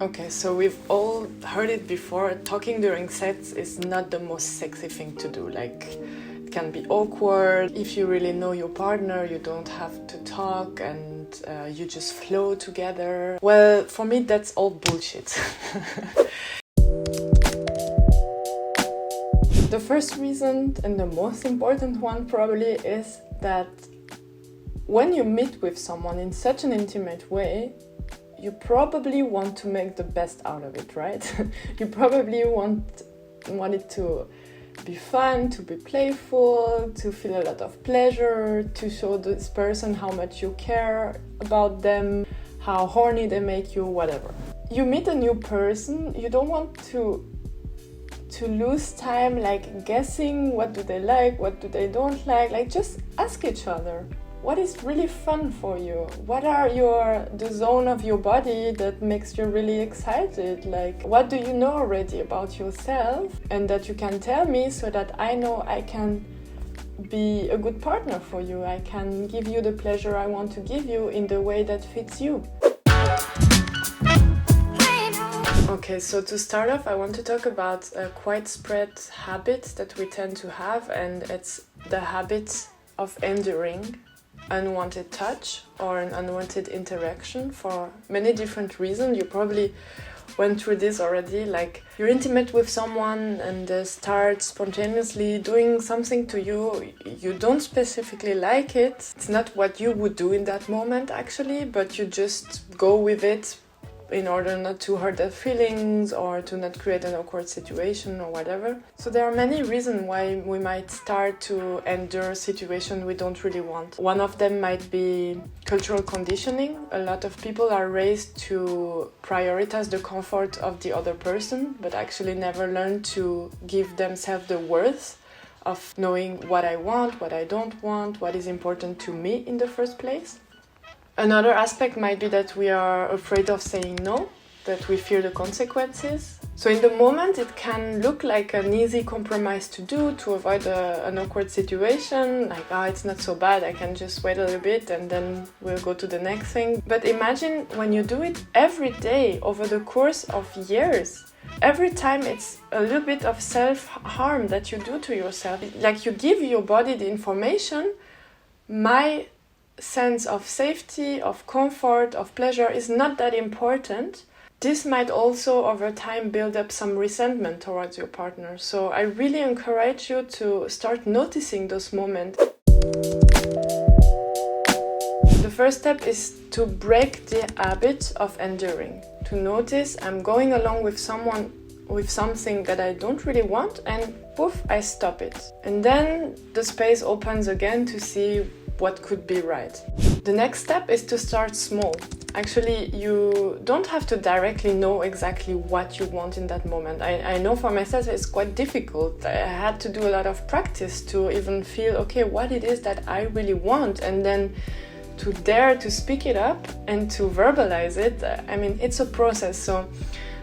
Okay, so we've all heard it before. Talking during sex is not the most sexy thing to do. Like, it can be awkward. If you really know your partner, you don't have to talk and you just flow together. Well, for me, that's all bullshit. The first reason, and the most important one probably, is that when you meet with someone in such an intimate way, you probably want to make the best out of it, right? You probably want it to be fun, to be playful, to feel a lot of pleasure, to show this person how much you care about them, how horny they make you, whatever. You meet a new person, you don't want to lose time like guessing what do they like, what do they don't like just ask each other. What is really fun for you? What are the zone of your body that makes you really excited? Like, what do you know already about yourself and that you can tell me so that I know I can be a good partner for you. I can give you the pleasure I want to give you in the way that fits you. Okay, so to start off, I want to talk about a quite spread habit that we tend to have, and it's the habit of enduring unwanted touch or an unwanted interaction for many different reasons. You probably went through this already, like you're intimate with someone and they start spontaneously doing something to you. You don't specifically like it. It's not what you would do in that moment actually, but you just go with it in order not to hurt their feelings or to not create an awkward situation or whatever. So there are many reasons why we might start to endure situations we don't really want. One of them might be cultural conditioning. A lot of people are raised to prioritize the comfort of the other person, but actually never learn to give themselves the worth of knowing what I want, what I don't want, what is important to me in the first place. Another aspect might be that we are afraid of saying no, that we fear the consequences. So in the moment it can look like an easy compromise to do to avoid an awkward situation, like it's not so bad, I can just wait a little bit and then we'll go to the next thing. But imagine when you do it every day over the course of years. Every time it's a little bit of self-harm that you do to yourself. Like you give your body the information, my sense of safety, of comfort, of pleasure is not that important. This might also over time build up some resentment towards your partner. So I really encourage you to start noticing those moments. The first step is to break the habit of enduring. To notice I'm going along with someone with something that I don't really want and poof, I stop it. And then the space opens again to see what could be right. The next step is to start small. Actually, you don't have to directly know exactly what you want in that moment. I know for myself it's quite difficult. I had to do a lot of practice to even feel, okay, what it is that I really want, and then to dare to speak it up and to verbalize it. I mean, it's a process. So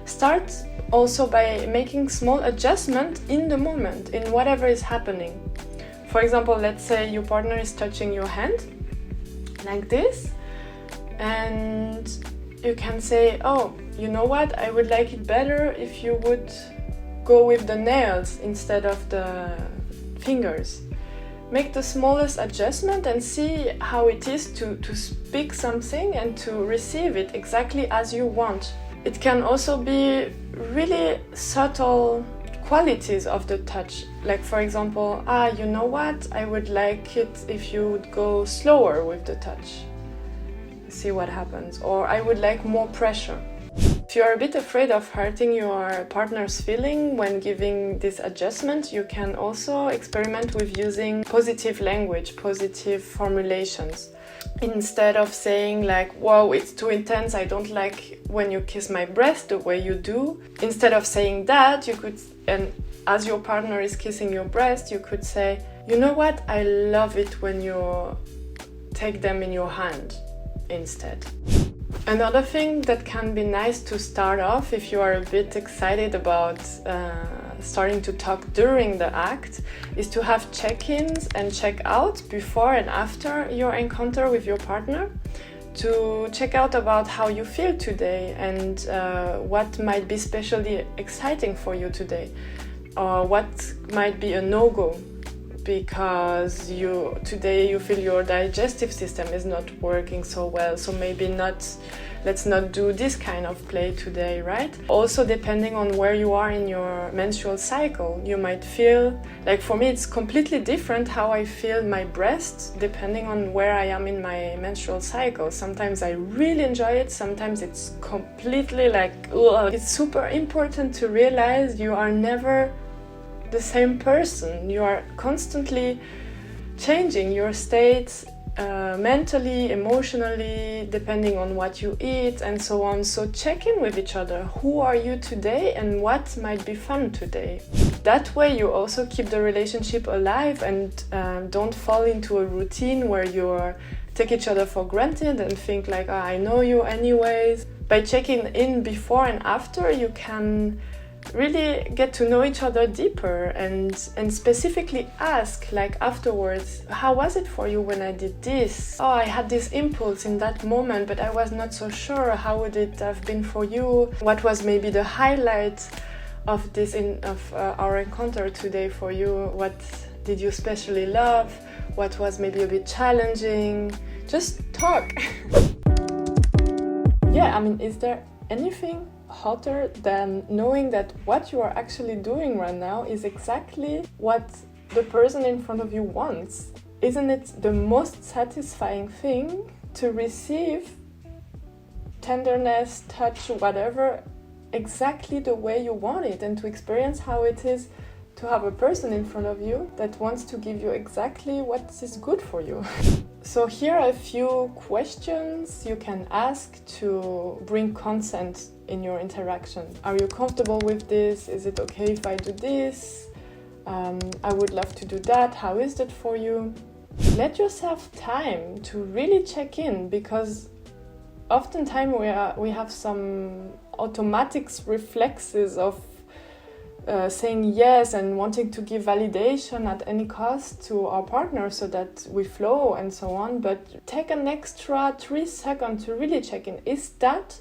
start also by making small adjustments in the moment, in whatever is happening. For example, let's say your partner is touching your hand like this, and you can say, oh, you know what, I would like it better if you would go with the nails instead of the fingers. Make the smallest adjustment and see how it is to speak something and to receive it exactly as you want. It can also be really subtle qualities of the touch, like for example, you know what, I would like it if you would go slower with the touch, see what happens, or I would like more pressure. If you're a bit afraid of hurting your partner's feeling when giving this adjustment, you can also experiment with using positive language, positive formulations. Instead of saying like, whoa, it's too intense, I don't like when you kiss my breast the way you do. Instead of saying that, you could, and as your partner is kissing your breast, you could say, you know what, I love it when you take them in your hand instead. Another thing that can be nice to start off if you are a bit excited about starting to talk during the act is to have check-ins and check-outs before and after your encounter with your partner, to check out about how you feel today and what might be especially exciting for you today, or what might be a no-go because today you feel your digestive system is not working so well, so maybe let's not do this kind of play today, right? Also, depending on where you are in your menstrual cycle, you might feel, like for me it's completely different how I feel my breasts depending on where I am in my menstrual cycle. Sometimes I really enjoy it, sometimes it's completely like, ugh. It's super important to realize you are never the same person. You are constantly changing your state mentally, emotionally, depending on what you eat and so on. So check in with each other. Who are you today and what might be fun today? That way you also keep the relationship alive and don't fall into a routine where you take each other for granted and think like, I know you anyways. By checking in before and after, you can really get to know each other deeper and specifically ask, like afterwards, how was it for you when I did this? Oh, I had this impulse in that moment, but I was not so sure. How would it have been for you? What was maybe the highlight of our encounter today for you? What did you especially love? What was maybe a bit challenging? Just talk. Yeah, I mean, is there anything hotter than knowing that what you are actually doing right now is exactly what the person in front of you wants? Isn't it the most satisfying thing to receive tenderness, touch, whatever, exactly the way you want it, and to experience how it is to have a person in front of you that wants to give you exactly what is good for you? So here are a few questions you can ask to bring consent in your interaction. Are you comfortable with this? Is it okay if I do this? I would love to do that. How is that for you? Let yourself time to really check in, because oftentimes we have some automatic reflexes of saying yes and wanting to give validation at any cost to our partner so that we flow and so on. But take an extra 3 seconds to really check in. Is that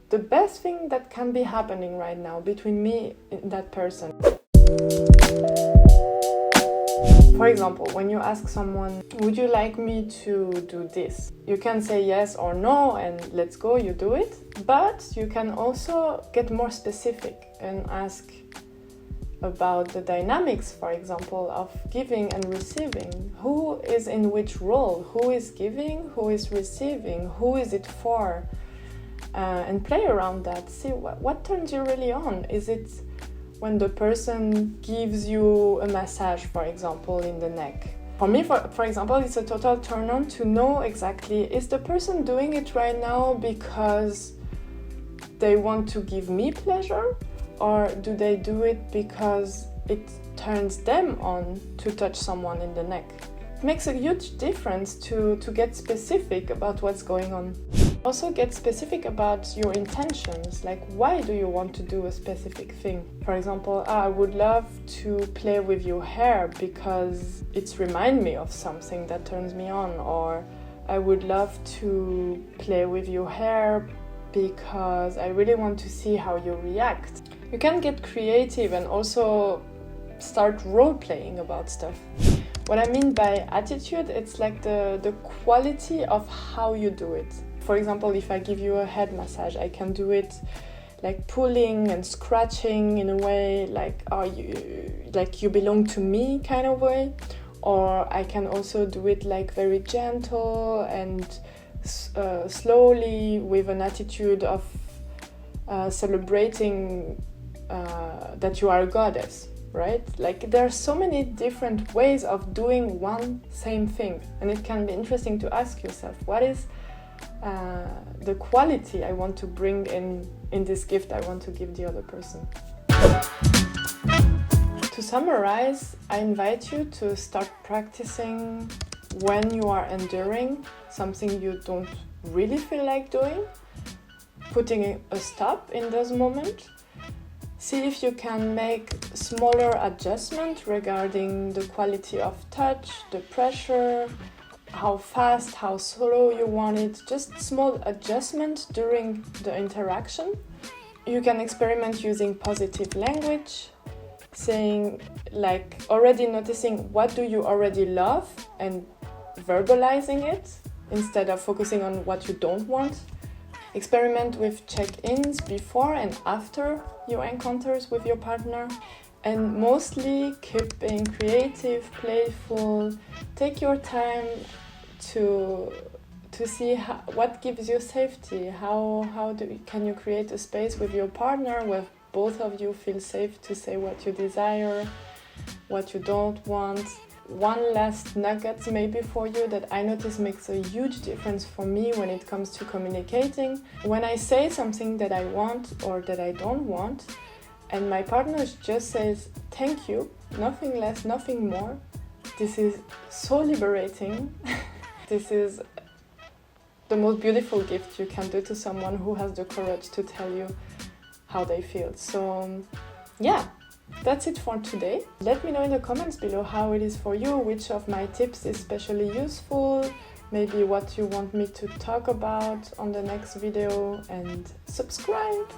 the best thing that can be happening right now between me and that person? For example, when you ask someone, would you like me to do this? You can say yes or no and let's go, you do it. But you can also get more specific and ask about the dynamics, for example, of giving and receiving. Who is in which role? Who is giving? Who is receiving? Who is it for? And play around that. See what turns you really on. Is it when the person gives you a massage, for example, in the neck? For me, for example, it's a total turn on to know exactly, is the person doing it right now because they want to give me pleasure, or do they do it because it turns them on to touch someone in the neck? It makes a huge difference to get specific about what's going on. Also get specific about your intentions, like why do you want to do a specific thing? For example, I would love to play with your hair because it reminds me of something that turns me on, or I would love to play with your hair because I really want to see how you react. You can get creative and also start role-playing about stuff. What I mean by attitude, it's like the quality of how you do it. For example, if I give you a head massage, I can do it like pulling and scratching in a way, like you belong to me kind of way. Or I can also do it like very gentle and slowly, with an attitude of celebrating that you are a goddess, right? Like there are so many different ways of doing one same thing, and it can be interesting to ask yourself, what is the quality I want to bring in this gift I want to give the other person. To summarize, I invite you to start practicing when you are enduring something you don't really feel like doing, putting a stop in those moments. See if you can make smaller adjustments regarding the quality of touch, the pressure, how fast, how slow you want it, just small adjustments during the interaction. You can experiment using positive language, saying like already noticing what do you already love and verbalizing it instead of focusing on what you don't want. Experiment with check-ins before and after your encounters with your partner. And mostly keep being creative, playful. Take your time to see what gives you safety. Can you create a space with your partner where both of you feel safe to say what you desire, what you don't want. One last nugget maybe for you that I notice makes a huge difference for me when it comes to communicating. When I say something that I want or that I don't want, and my partner just says thank you, nothing less, nothing more, this is so liberating. This is the most beautiful gift you can do to someone who has the courage to tell you how they feel. So yeah, that's it for today. Let me know in the comments below how it is for you, which of my tips is especially useful, maybe what you want me to talk about on the next video, and subscribe!